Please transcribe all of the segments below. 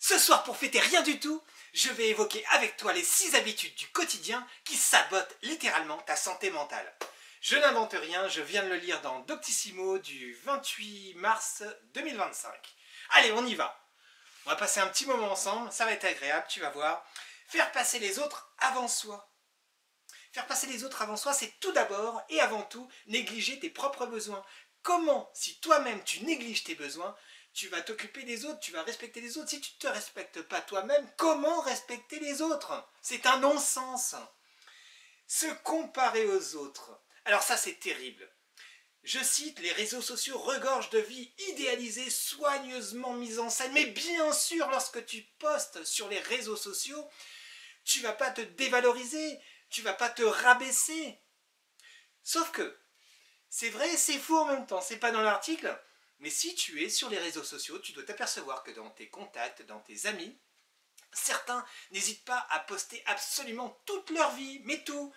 Ce soir, pour fêter rien du tout, je vais évoquer avec toi les 6 habitudes du quotidien qui sabotent littéralement ta santé mentale. Je n'invente rien, je viens de le lire dans Doctissimo du 28 mars 2025. Allez, on y va. On va passer un petit moment ensemble, ça va être agréable, tu vas voir. Faire passer les autres avant soi. Faire passer les autres avant soi, c'est tout d'abord et avant tout négliger tes propres besoins. Comment, si toi-même tu négliges tes besoins, tu vas t'occuper des autres, tu vas respecter les autres. Si tu ne te respectes pas toi-même, comment respecter les autres? C'est un non-sens. Se comparer aux autres. Alors ça, c'est terrible. Je cite, les réseaux sociaux regorgent de vies idéalisées, soigneusement mises en scène. Mais bien sûr, lorsque tu postes sur les réseaux sociaux, tu ne vas pas te dévaloriser, tu ne vas pas te rabaisser. Sauf que, c'est vrai et c'est faux en même temps, c'est pas dans l'article. Mais si tu es sur les réseaux sociaux, tu dois t'apercevoir que dans tes contacts, dans tes amis, certains n'hésitent pas à poster absolument toute leur vie, mais tout.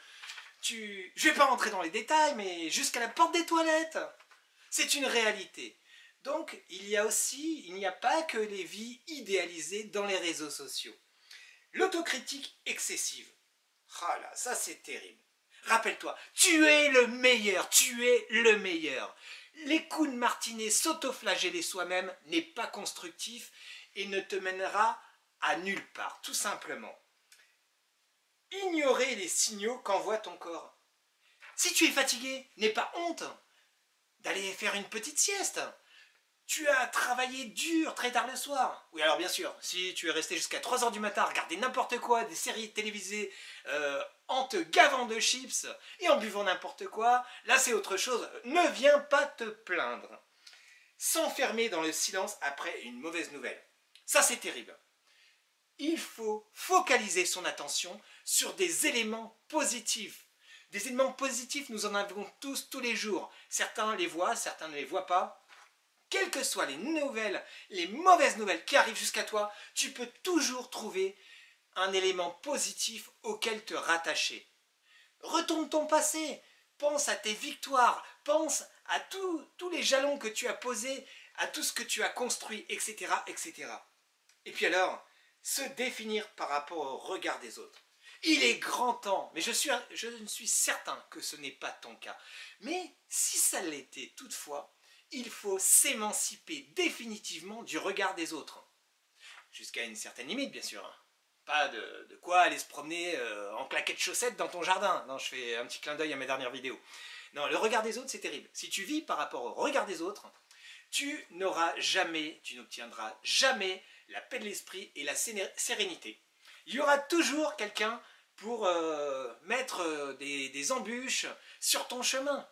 Je ne vais pas rentrer dans les détails, mais jusqu'à la porte des toilettes. C'est une réalité. Donc, il n'y a pas que les vies idéalisées dans les réseaux sociaux. L'autocritique excessive. Ah là, ça c'est terrible. Rappelle-toi, tu es le meilleur, tu es le meilleur. Les coups de martinet, s'autoflageller soi-même n'est pas constructif et ne te mènera à nulle part, tout simplement. Ignorer les signaux qu'envoie ton corps. Si tu es fatigué, n'aie pas honte d'aller faire une petite sieste. Tu as travaillé dur très tard le soir. Oui, alors bien sûr, si tu es resté jusqu'à 3 h du matin à regarder n'importe quoi, des séries télévisées, en te gavant de chips et en buvant n'importe quoi, là c'est autre chose. Ne viens pas te plaindre. S'enfermer dans le silence après une mauvaise nouvelle. Ça c'est terrible. Il faut focaliser son attention sur des éléments positifs. Des éléments positifs, nous en avons tous les jours. Certains les voient, certains ne les voient pas. Quelles que soient les nouvelles, les mauvaises nouvelles qui arrivent jusqu'à toi, tu peux toujours trouver un élément positif auquel te rattacher. Retourne ton passé, pense à tes victoires, pense à tous les jalons que tu as posés, à tout ce que tu as construit, etc., etc. Et puis alors, se définir par rapport au regard des autres. Il est grand temps, mais je suis certain que ce n'est pas ton cas. Mais si ça l'était toutefois, il faut s'émanciper définitivement du regard des autres. Jusqu'à une certaine limite, bien sûr. Pas de quoi aller se promener en claquettes chaussettes dans ton jardin. Non, je fais un petit clin d'œil à mes dernières vidéos. Non, le regard des autres, c'est terrible. Si tu vis par rapport au regard des autres, tu n'obtiendras jamais la paix de l'esprit et la sérénité. Il y aura toujours quelqu'un pour mettre des embûches sur ton chemin.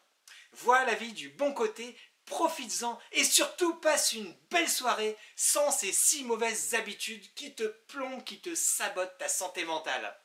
Vois la vie du bon côté, profites-en et surtout passe une belle soirée sans ces 6 mauvaises habitudes qui te plombent, qui te sabotent ta santé mentale.